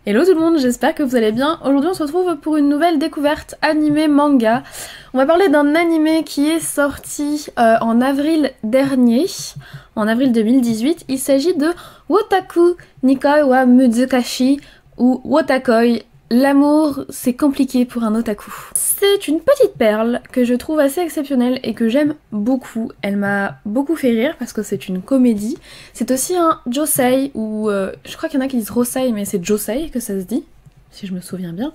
Hello tout le monde, j'espère que vous allez bien. Aujourd'hui on se retrouve pour une nouvelle découverte animé manga. On va parler d'un animé qui est sorti en avril dernier, en avril 2018. Il s'agit de Wotaku Nikoi wa Muzukashi ou Wotakoi. L'amour, c'est compliqué pour un otaku. C'est une petite perle que je trouve assez exceptionnelle et que j'aime beaucoup. Elle m'a beaucoup fait rire parce que c'est une comédie. C'est aussi un josei, ou je crois qu'il y en a qui disent rosei, mais c'est josei que ça se dit, si je me souviens bien,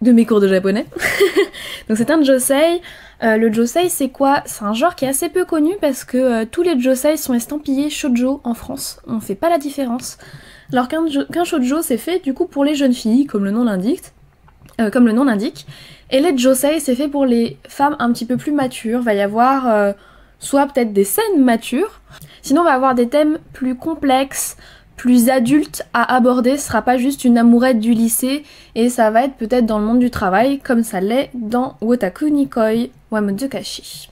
de mes cours de japonais. Donc c'est un josei. Le josei c'est quoi? C'est un genre qui est assez peu connu parce que tous les josei sont estampillés shoujo en France. On fait pas la différence. Alors qu'un shoujo c'est fait du coup pour les jeunes filles, comme le nom l'indique. Et les josei c'est fait pour les femmes un petit peu plus matures. Va y avoir soit peut-être des scènes matures, sinon on va avoir des thèmes plus complexes, plus adultes à aborder. Ce sera pas juste une amourette du lycée et ça va être peut-être dans le monde du travail comme ça l'est dans Wotaku Nikoi wa Muzukashi.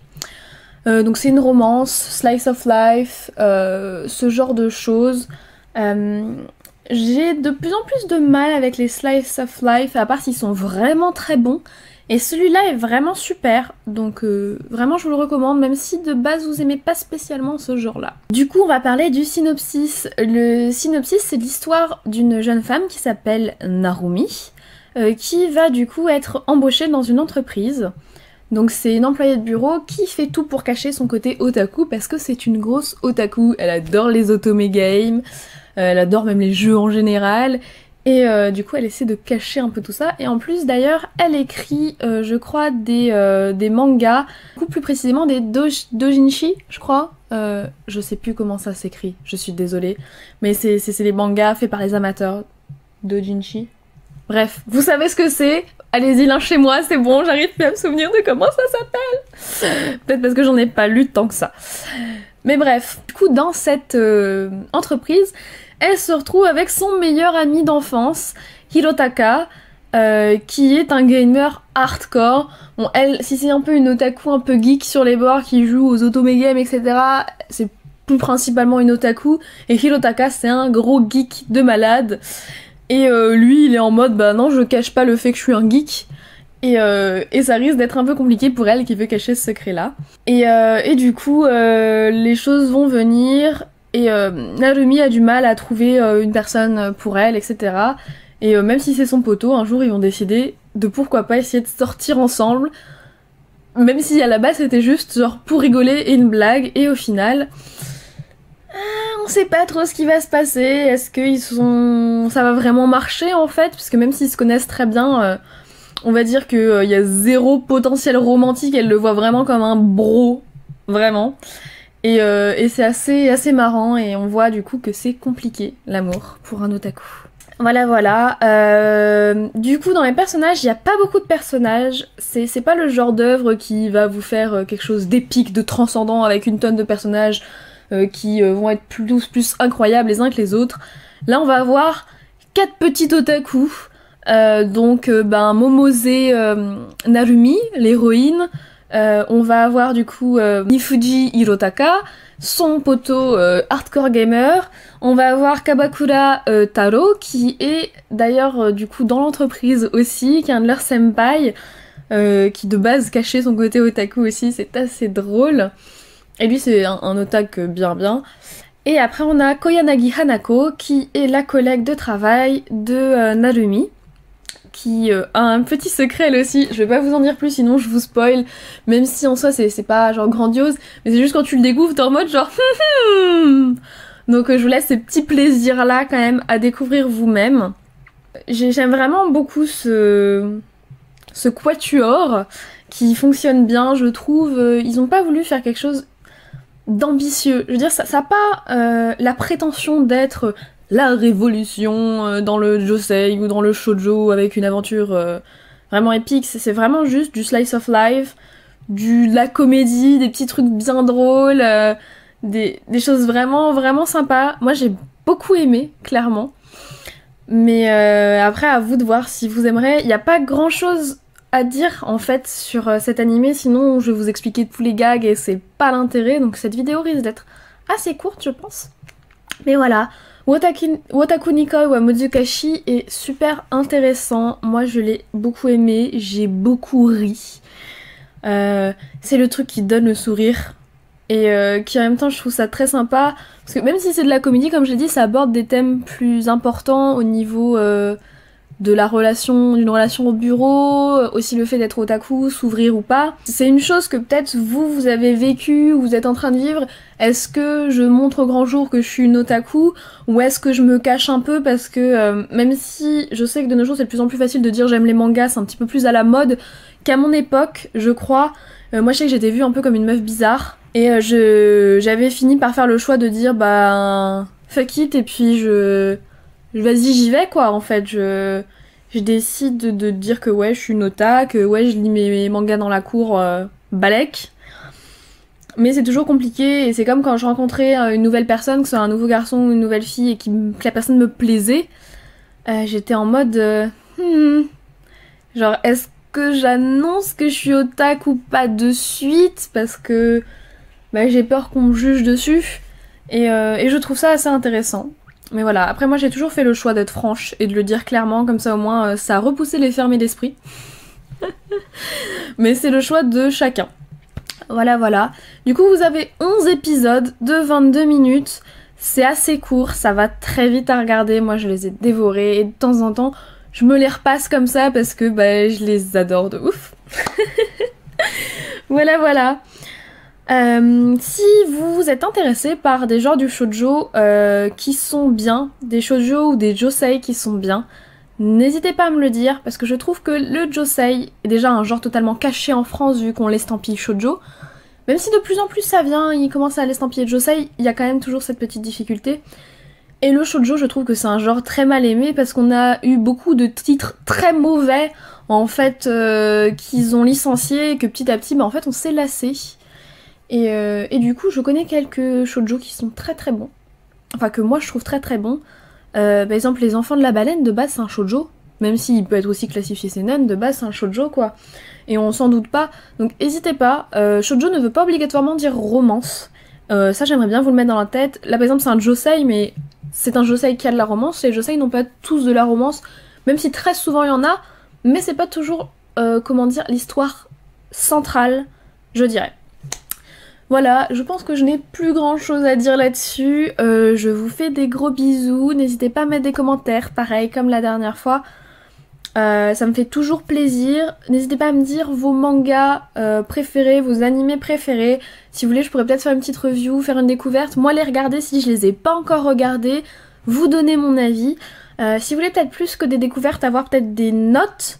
Donc c'est une romance, slice of life, ce genre de choses. J'ai de plus en plus de mal avec les slice of life, à part s'ils sont vraiment très bons. Et celui-là est vraiment super, donc vraiment je vous le recommande, même si de base vous aimez pas spécialement ce genre-là. Du coup on va parler du synopsis. Le synopsis c'est l'histoire d'une jeune femme qui s'appelle Narumi, qui va du coup être embauchée dans une entreprise. Donc c'est une employée de bureau qui fait tout pour cacher son côté otaku parce que c'est une grosse otaku. Elle adore les otome games, elle adore même les jeux en général. Et du coup elle essaie de cacher un peu tout ça. Et en plus d'ailleurs elle écrit je crois des mangas, beaucoup plus précisément des dojinshi je crois. Je sais plus comment ça s'écrit, je suis désolée. Mais c'est les mangas faits par les amateurs. Dojinshi. Bref, vous savez ce que c'est. Allez-y, lâchez-moi, c'est bon, j'arrive plus à me souvenir de comment ça s'appelle. Peut-être parce que j'en ai pas lu tant que ça. Mais bref, du coup, dans cette entreprise, elle se retrouve avec son meilleur ami d'enfance, Hirotaka, qui est un gamer hardcore. Bon, elle, si c'est un peu une otaku un peu geek sur les bords qui joue aux otome games, etc., c'est plus principalement une otaku. Et Hirotaka, c'est un gros geek de malade. Et lui, il est en mode, bah non, je cache pas le fait que je suis un geek. Et ça risque d'être un peu compliqué pour elle qui veut cacher ce secret-là. Et du coup, les choses vont venir. Et Narumi a du mal à trouver une personne pour elle, etc. Et même si c'est son poteau, un jour ils vont décider de pourquoi pas essayer de sortir ensemble. Même si à la base c'était juste genre pour rigoler et une blague. Et au final... on sait pas trop ce qui va se passer, est-ce que ça va vraiment marcher en fait, parce que même s'ils se connaissent très bien, on va dire qu'il y a zéro potentiel romantique, elle le voit vraiment comme un bro, vraiment. Et c'est assez marrant, et on voit du coup que c'est compliqué, l'amour, pour un otaku. Voilà. Du coup, dans les personnages, il n'y a pas beaucoup de personnages. C'est pas le genre d'œuvre qui va vous faire quelque chose d'épique, de transcendant, avec une tonne de personnages qui vont être plus incroyables les uns que les autres. Là on va avoir 4 petits otaku, donc Momose Narumi, l'héroïne, on va avoir du coup Mifuji Hirotaka, son poteau hardcore gamer, on va avoir Kabakura Taro, qui est d'ailleurs du coup dans l'entreprise aussi, qui est un de leurs senpai, qui de base cachait son côté otaku aussi, c'est assez drôle. Et lui c'est un otaku bien. Et après on a Koyanagi Hanako qui est la collègue de travail de Narumi, qui a un petit secret elle aussi. Je vais pas vous en dire plus sinon je vous spoil, même si en soi c'est pas genre grandiose, mais c'est juste quand tu le découvres t'es en mode genre donc je vous laisse ce petit plaisir là quand même à découvrir vous-même. J'aime vraiment beaucoup ce quatuor qui fonctionne bien, je trouve. Ils ont pas voulu faire quelque chose d'ambitieux. Je veux dire, ça a pas la prétention d'être la révolution dans le josei ou dans le shoujo avec une aventure vraiment épique. C'est vraiment juste du slice of life, de la comédie, des petits trucs bien drôles, des choses vraiment sympas. Moi j'ai beaucoup aimé, clairement. Mais après à vous de voir si vous aimerez. Il n'y a pas grand chose à dire en fait sur cet animé, sinon je vais vous expliquer tous les gags et c'est pas l'intérêt, donc cette vidéo risque d'être assez courte je pense. Mais voilà, Wataku Nikoi wa Mozukashi est super intéressant. Moi je l'ai beaucoup aimé, j'ai beaucoup ri. C'est le truc qui donne le sourire. Et qui en même temps je trouve ça très sympa. Parce que même si c'est de la comédie, comme je l'ai dit, ça aborde des thèmes plus importants au niveau de la relation, d'une relation au bureau, aussi le fait d'être otaku, s'ouvrir ou pas. C'est une chose que peut-être vous avez vécu ou vous êtes en train de vivre. Est-ce que je montre au grand jour que je suis une otaku ou est-ce que je me cache un peu parce que même si je sais que de nos jours c'est de plus en plus facile de dire j'aime les mangas, c'est un petit peu plus à la mode qu'à mon époque, je crois. Moi je sais que j'étais vue un peu comme une meuf bizarre et j'avais fini par faire le choix de dire bah fuck it et puis vas-y j'y vais quoi en fait, je décide de dire que ouais je suis une ota, que ouais je lis mes mangas dans la cour balèque. Mais c'est toujours compliqué et c'est comme quand je rencontrais une nouvelle personne, que ce soit un nouveau garçon ou une nouvelle fille et que la personne me plaisait, j'étais en mode genre est-ce que j'annonce que je suis otaku ou pas de suite parce que bah, j'ai peur qu'on me juge dessus et je trouve ça assez intéressant. Mais voilà, après moi j'ai toujours fait le choix d'être franche et de le dire clairement, comme ça au moins ça a repoussé les fermés d'esprit. Mais c'est le choix de chacun. Voilà. Du coup vous avez 11 épisodes de 22 minutes, c'est assez court, ça va très vite à regarder, moi je les ai dévorés et de temps en temps je me les repasse comme ça parce que bah, je les adore de ouf. Voilà. Si vous êtes intéressé par des genres du shoujo qui sont bien, des shoujo ou des josei qui sont bien, n'hésitez pas à me le dire parce que je trouve que le josei est déjà un genre totalement caché en France vu qu'on l'estampille shoujo. Même si de plus en plus ça vient, il commence à l'estampiller josei, il y a quand même toujours cette petite difficulté. Et le shoujo, je trouve que c'est un genre très mal aimé parce qu'on a eu beaucoup de titres très mauvais en fait qu'ils ont licenciés et que petit à petit bah, en fait on s'est lassé. Et du coup, je connais quelques shoujo qui sont très très bons. Enfin, que moi je trouve très très bons. Par exemple, Les Enfants de la Baleine, de base c'est un shoujo. Même s'il peut être aussi classifié seinen, de base c'est un shoujo quoi. Et on s'en doute pas. Donc n'hésitez pas. Shoujo ne veut pas obligatoirement dire romance. Ça j'aimerais bien vous le mettre dans la tête. Là par exemple c'est un josei, mais c'est un josei qui a de la romance. Les josei n'ont pas tous de la romance. Même si très souvent il y en a. Mais c'est pas toujours, comment dire, l'histoire centrale, je dirais. Voilà, je pense que je n'ai plus grand chose à dire là-dessus. Je vous fais des gros bisous. N'hésitez pas à mettre des commentaires, pareil comme la dernière fois. Ça me fait toujours plaisir. N'hésitez pas à me dire vos mangas préférés, vos animés préférés. Si vous voulez, je pourrais peut-être faire une petite review, faire une découverte. Moi, les regarder si je les ai pas encore regardés. Vous donner mon avis. Si vous voulez peut-être plus que des découvertes, avoir peut-être des notes.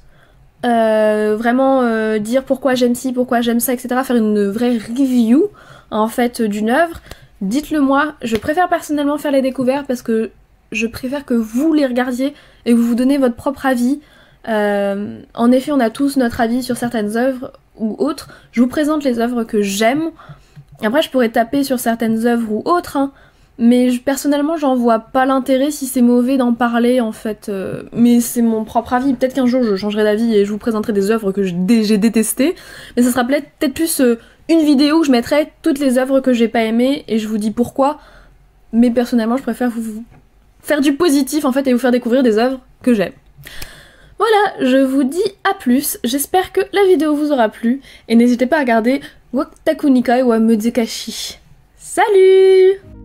Vraiment dire pourquoi j'aime ci, pourquoi j'aime ça, etc. Faire une vraie review en fait d'une œuvre. Dites-le moi. Je préfère personnellement faire les découvertes parce que je préfère que vous les regardiez et que vous vous donnez votre propre avis. En effet, on a tous notre avis sur certaines œuvres ou autres. Je vous présente les œuvres que j'aime. Après, je pourrais taper sur certaines œuvres ou autres, hein, mais personnellement, j'en vois pas l'intérêt si c'est mauvais d'en parler en fait. Mais c'est mon propre avis. Peut-être qu'un jour je changerai d'avis et je vous présenterai des œuvres que j'ai détestées. Mais ça sera peut-être plus une vidéo où je mettrai toutes les œuvres que j'ai pas aimées et je vous dis pourquoi. Mais personnellement, je préfère vous faire du positif en fait et vous faire découvrir des œuvres que j'aime. Voilà, je vous dis à plus, j'espère que la vidéo vous aura plu, et n'hésitez pas à regarder Wataku Nikoi wa Mozukashi. Salut!